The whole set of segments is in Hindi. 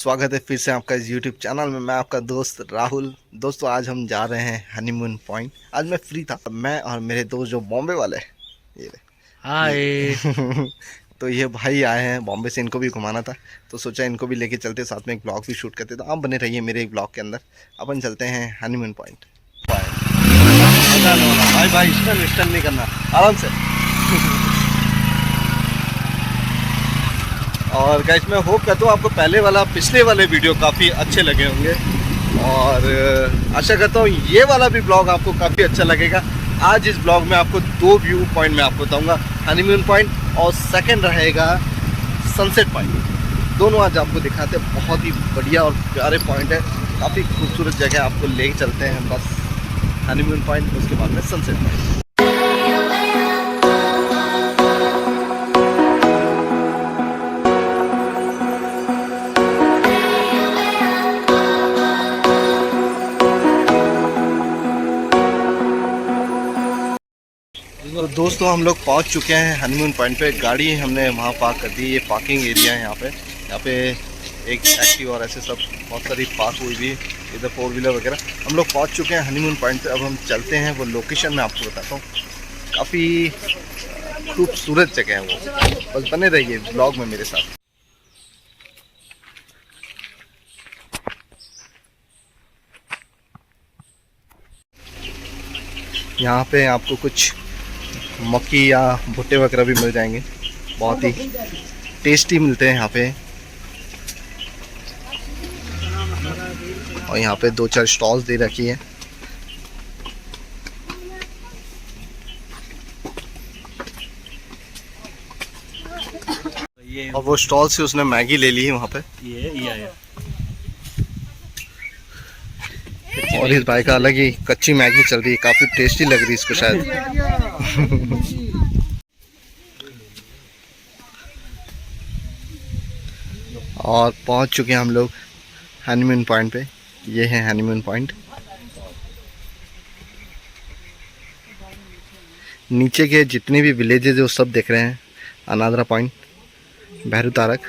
स्वागत है फिर से आपका इस YouTube चैनल में। मैं आपका दोस्त राहुल। दोस्तों आज हम जा रहे हैं हनीमून पॉइंट। आज मैं फ्री था, मैं और मेरे दोस्त जो बॉम्बे वाले हैं, हाय। ये तो ये भाई आए हैं बॉम्बे से, इनको भी घुमाना था तो सोचा इनको भी लेके चलते, साथ में एक ब्लॉग भी शूट करते। तो आप बने रहिए मेरे एक ब्लॉग के अंदर। अपन चलते हैं हनीमून पॉइंट। भाई भाई स्टन नहीं करना, आराम से। और गाइस मैं होप करता हूँ आपको पिछले वाले वीडियो काफ़ी अच्छे लगे होंगे, और आशा करता हूँ ये वाला भी ब्लॉग आपको काफ़ी अच्छा लगेगा। आज इस ब्लॉग में आपको दो व्यू पॉइंट मैं आपको बताऊंगा, हनीमून पॉइंट और सेकंड रहेगा सनसेट पॉइंट। दोनों आज आपको दिखाते हैं, बहुत ही बढ़िया और प्यारे पॉइंट है, काफ़ी खूबसूरत जगह आपको ले चलते हैं बस हनीमून पॉइंट, उसके बाद में सनसेट पॉइंट। तो दोस्तों हम लोग पहुंच चुके हैं हनीमून पॉइंट पे। गाड़ी हमने वहां पार्क कर दी, ये पार्किंग एरिया है यहाँ पे एक एक्टिव और ऐसे सब बहुत सारी पार्क हुई भी, इधर 4 व्हीलर वगैरह। हम लोग पहुंच चुके हैं हनीमून पॉइंट पे। अब हम चलते हैं, वो लोकेशन मैं आपको बताता हूँ, काफ़ी खूबसूरत जगह है वो। बस बने रहिए ब्लॉग में मेरे साथ। यहाँ पे आपको कुछ मक्की या भुट्टे वगैरह भी मिल जाएंगे, बहुत ही टेस्टी मिलते हैं यहाँ पे। और यहाँ पे 2-4 स्टॉल्स दे रखी है। और वो स्टॉल से उसने मैगी ले ली है वहाँ पे। ये और इस भाई का अलग ही कच्ची मैगी चल रही है, काफ़ी टेस्टी लग रही है इसको शायद। और पहुँच चुके हैं हम लोग हनीमून पॉइंट पे। ये है हनीमून पॉइंट। नीचे के जितने भी विलेजेस है वो सब दिख रहे हैं, अनादरा पॉइंट, भैरू तारक।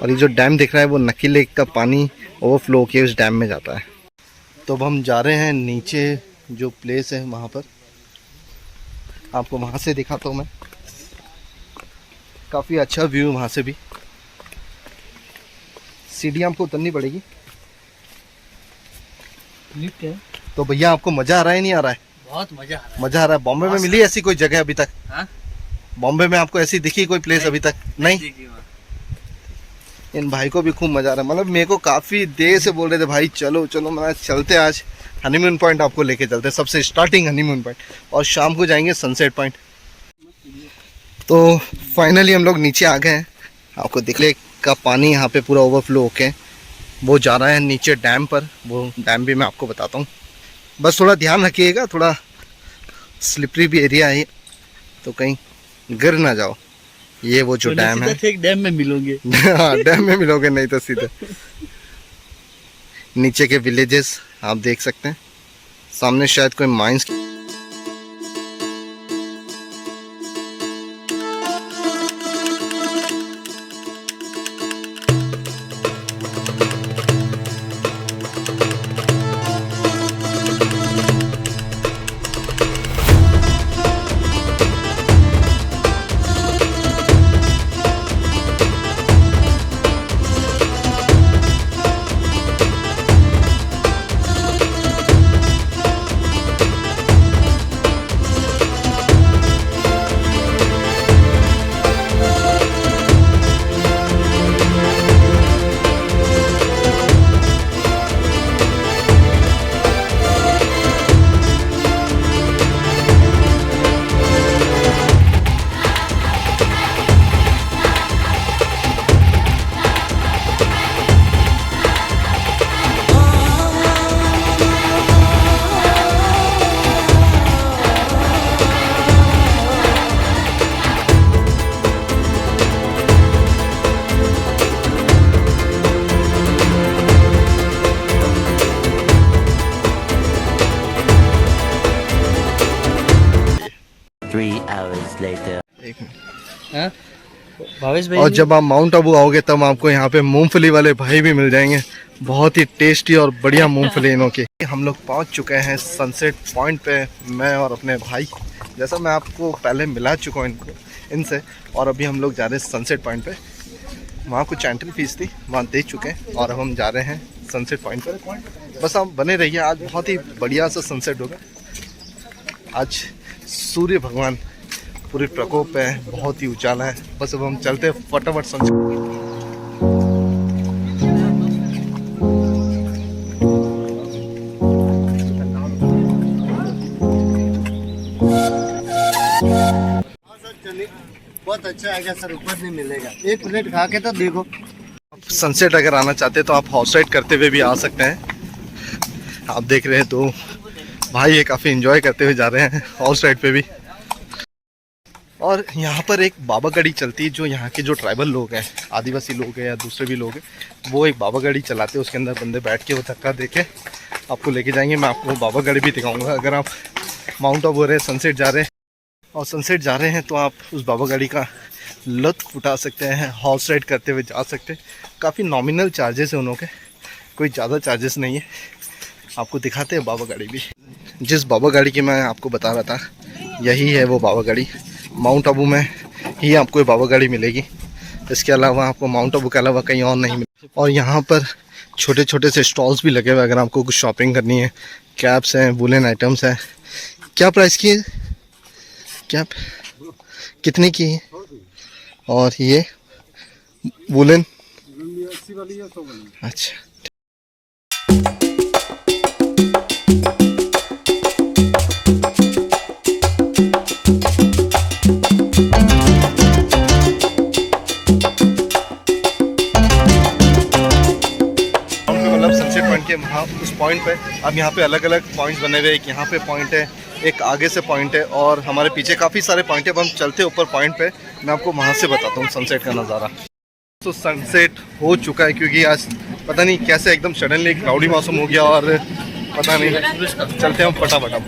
और ये जो डैम दिख रहा है वो नक्की लेक का पानी ओवरफ्लो होकर उस डैम में जाता है। तो अब हम जा रहे हैं नीचे, जो प्लेस है वहाँ पर आपको वहाँ से दिखाता हूँ मैं। काफ़ी अच्छा व्यू वहाँ से भी। सीढ़ी आपको उतरनी पड़ेगी। लिफ्ट है। तो भैया आपको मज़ा आ रहा है नहीं आ रहा है? बहुत मजा आ रहा है। मज़ा आ रहा है। बॉम्बे में मिली ऐसी कोई जगह अभी तक? हाँ? बॉम्बे में आपको ऐसी दिखी कोई प्लेस अभी तक? नहीं। इन भाई को भी खूब मज़ा आ रहा है। मतलब मेरे को काफ़ी देर से बोल रहे थे भाई चलो चलो, मैं चलते आज हनीमून पॉइंट, आपको लेके चलते हैं सबसे स्टार्टिंग हनीमून पॉइंट, और शाम को जाएंगे सनसेट पॉइंट। तो फाइनली हम लोग नीचे आ गए हैं। आपको दिख ले का पानी यहाँ पे पूरा ओवरफ्लो होके वो जा रहा है नीचे डैम पर। वो डैम भी मैं आपको बताता हूँ, बस थोड़ा ध्यान रखिएगा, थोड़ा स्लिपरी भी एरिया है तो कहीं गिर ना जाओ। ये वो जो डैम है, एक डैम में मिलोगे। हाँ डैम में मिलोगे, नहीं तो सीधे नीचे के विलेजेस आप देख सकते हैं। सामने शायद कोई माइंस। भावेश भाई और जब आप माउंट आबू आओगे तब आपको यहाँ पे मूंगफली वाले भाई भी मिल जाएंगे, बहुत ही टेस्टी और बढ़िया मूंगफली इन्हों की। हम लोग पहुँच चुके हैं सनसेट पॉइंट पे, मैं और अपने भाई। जैसा मैं आपको पहले मिला चुका हूँ इनसे, और अभी हम लोग जा रहे हैं सनसेट पॉइंट पे। वहाँ कुछ एंट्री फीस थी, वहाँ दे चुके हैं और अब हम जा रहे हैं सनसेट पॉइंट पर। बस आप बने रहिए, आज बहुत ही बढ़िया सा सनसेट होगा। आज सूर्य भगवान पूरे प्रकोप है, बहुत ही उजाला है। बस अब हम चलते हैं फटाफट सनसेट। बहुत अच्छा आएगा सर, ऊपर नहीं मिलेगा। एक प्लेट खा के तो देखो। सनसेट अगर आना चाहते हैं तो आप हॉर्स राइड करते हुए भी आ सकते हैं। आप देख रहे हैं तो भाई ये काफ़ी एंजॉय करते हुए जा रहे हैं हॉर्स राइड पे भी। और यहाँ पर एक बाबा गाड़ी चलती है, जो यहाँ के जो ट्राइबल लोग हैं, आदिवासी लोग हैं या दूसरे भी लोग हैं, वो एक बाबा गाड़ी चलाते हैं। उसके अंदर बंदे बैठ के वो धक्का दे के आपको लेके जाएंगे। मैं आपको बाबा गाड़ी भी दिखाऊंगा। अगर आप माउंट आबू रहे, सनसेट जा रहे हैं और सनसेट जा रहे हैं तो आप उस बाबा गाड़ी का लुत्फ़ उठा सकते हैं, हॉर्स राइड करते हुए जा सकते हैं। काफ़ी नॉमिनल चार्जेस हैं उनके, कोई ज़्यादा चार्जेस नहीं है। आपको दिखाते हैं बाबा गाड़ी भी। जिस बाबा गाड़ी की मैं आपको बता रहा था, यही है वो बाबा गाड़ी। माउंट आबू में ही आपको ये बाबा गाड़ी मिलेगी, इसके अलावा आपको माउंट आबू के अलावा कहीं और नहीं मिलेगी। और यहाँ पर छोटे छोटे से स्टॉल्स भी लगे हुए, अगर आपको कुछ शॉपिंग करनी है। कैप्स हैं, वुलन आइटम्स हैं। क्या प्राइस की है कैप, कितने की है? और ये वुलन, अच्छा। मतलब सनसेट पॉइंट के वहाँ उस पॉइंट पे अब यहाँ पे अलग अलग पॉइंट्स बने हुए। एक यहाँ पे पॉइंट है, एक आगे से पॉइंट है, और हमारे पीछे काफ़ी सारे पॉइंट है। अब हम चलते ऊपर पॉइंट पे, मैं आपको वहाँ से बताता हूँ सनसेट का नज़ारा। तो सनसेट हो चुका है, क्योंकि आज पता नहीं कैसे एकदम सडनली क्लाउडी मौसम हो गया और पता नहीं। चलते हैं हम फटाफट।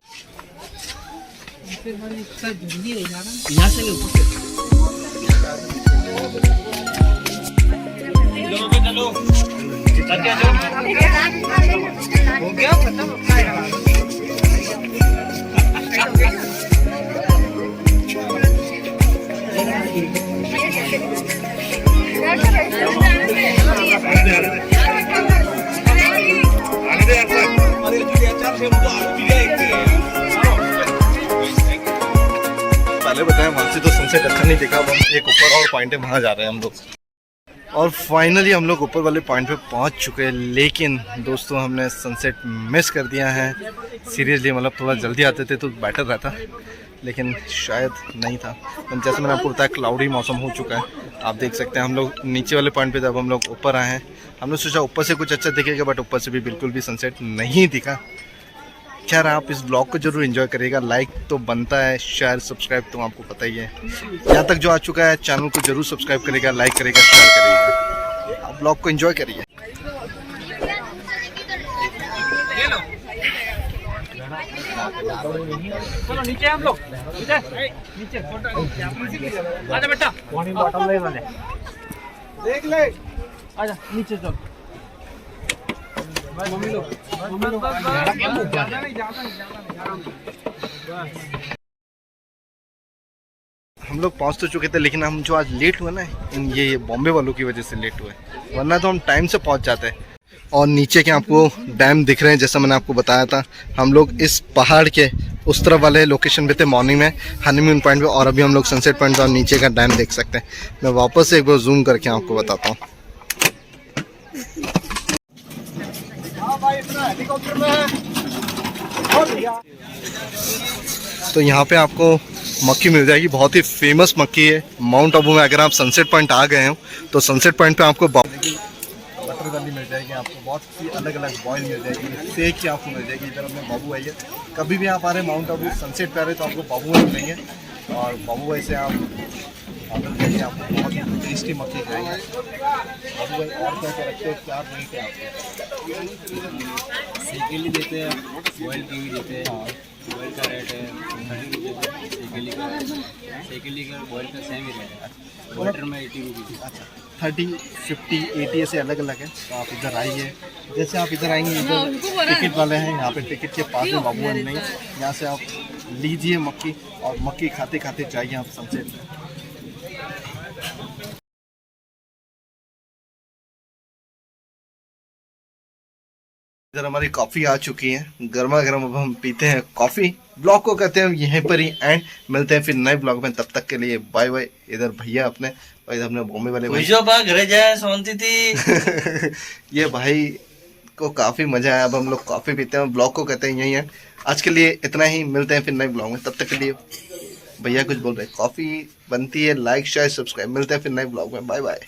पहले बताएं, वहाँ से तो सनसेट अच्छा नहीं दिखा। एक ऊपर और पॉइंट है, वहाँ जा रहे हैं हम लोग। और फाइनली हम लोग ऊपर वाले पॉइंट पे पहुँच चुके हैं। लेकिन दोस्तों, हमने सनसेट मिस कर दिया है सीरियसली। मतलब थोड़ा जल्दी आते थे तो बेटर रहता, लेकिन शायद नहीं था। जैसे मैंने आपको बताया, क्लाउडी मौसम हो चुका है। आप देख सकते हैं हम लोग नीचे वाले पॉइंट पे जब हम लोग ऊपर आए हैं, हमने सोचा ऊपर से कुछ अच्छा दिखेगा, बट ऊपर से भी बिल्कुल भी सनसेट नहीं दिखा। खैर, आप इस ब्लॉग को जरूर एंजॉय करिएगा। लाइक तो बनता है, शेयर सब्सक्राइब तो आपको पता ही है। यहाँ तक जो आ चुका है, चैनल को जरूर सब्सक्राइब करिएगा, लाइक करिएगा, शेयर करिएगा। आप ब्लॉग को एंजॉय करिए। चलो नीचे हम लोग, नीचे आजा बेटा, पानी बॉटल ले वाले देख ले, आजा नीचे चल। मम्मी लोग हम लोग पहुंच तो चुके थे, लेकिन हम जो आज लेट हुए ना, ये बॉम्बे वालों की वजह से लेट हुए, वरना तो हम टाइम से पहुंच जाते। और नीचे के आपको डैम दिख रहे हैं, जैसा मैंने आपको बताया था। हम लोग इस पहाड़ के उस तरफ वाले लोकेशन पे थे मॉर्निंग में, हनीमून पॉइंट पे, और अभी हम लोग सनसेट पॉइंट और नीचे का डैम देख सकते हैं। मैं वापस से एक बार जूम करके आपको बताता हूँ। तो यहाँ पे आपको मक्की मिल जाएगी, बहुत ही फेमस मक्की है माउंट आबू में। अगर आप सनसेट पॉइंट आ गए हो तो सनसेट पॉइंट पे आपको बटर वाली मिल जाएगी, आपको बहुत सी अलग अलग बॉयल मिल जाएगी, सेक की आपको मिल जाएगी। इधर हमने बाबू भाई है, कभी भी आप आ रहे हैं माउंट आबू सनसेट पे आ रहे तो आपको बाबू भाई मिलेंगे। और बाबू भाई से आप ऑर्डर करिए, आपको बहुत टेस्टी मक्खी खाएंगे। अब भाई और क्या क्या रखते हो, क्या रेट है आपके? सेकेली देते हैं, बॉयल की भी देते हैं। बॉयल का रेट है 30 रुपये, सेकेली का बॉयल का सेम ही रेट है। वाटर में 80 रुपीज़। अच्छा, 30, 50, 80 ऐसे अलग अलग है। तो आप इधर आइए, जैसे आप इधर आएंगे, इधर टिकट वाले हैं, यहाँ पे टिकट के पास में बाबू नहीं, यहाँ से आप लीजिए मक्खी और मक्खी खाते खाते जाइए आप सबसे। इधर हमारी कॉफ़ी आ चुकी है, गर्मा गर्म। अब हम पीते हैं कॉफ़ी। ब्लॉग को कहते हैं यहीं पर ही एंड, मिलते हैं फिर नए ब्लॉग में, तब तक के लिए बाय बाय। इधर भैया अपने, और इधर अपने बॉम्बे वाले भाई घरे जाए सोनती थी। ये भाई को काफ़ी मज़ा आया। अब हम लोग कॉफ़ी पीते हैं, ब्लॉग को कहते हैं यहीं एंड। आज के लिए इतना ही, मिलते हैं फिर नए ब्लॉग में, तब तक के लिए। भैया कुछ बोल रहे हैं, कॉफ़ी बनती है, लाइक शेयर सब्सक्राइब। मिलते हैं फिर नए ब्लॉग में, बाय बाय।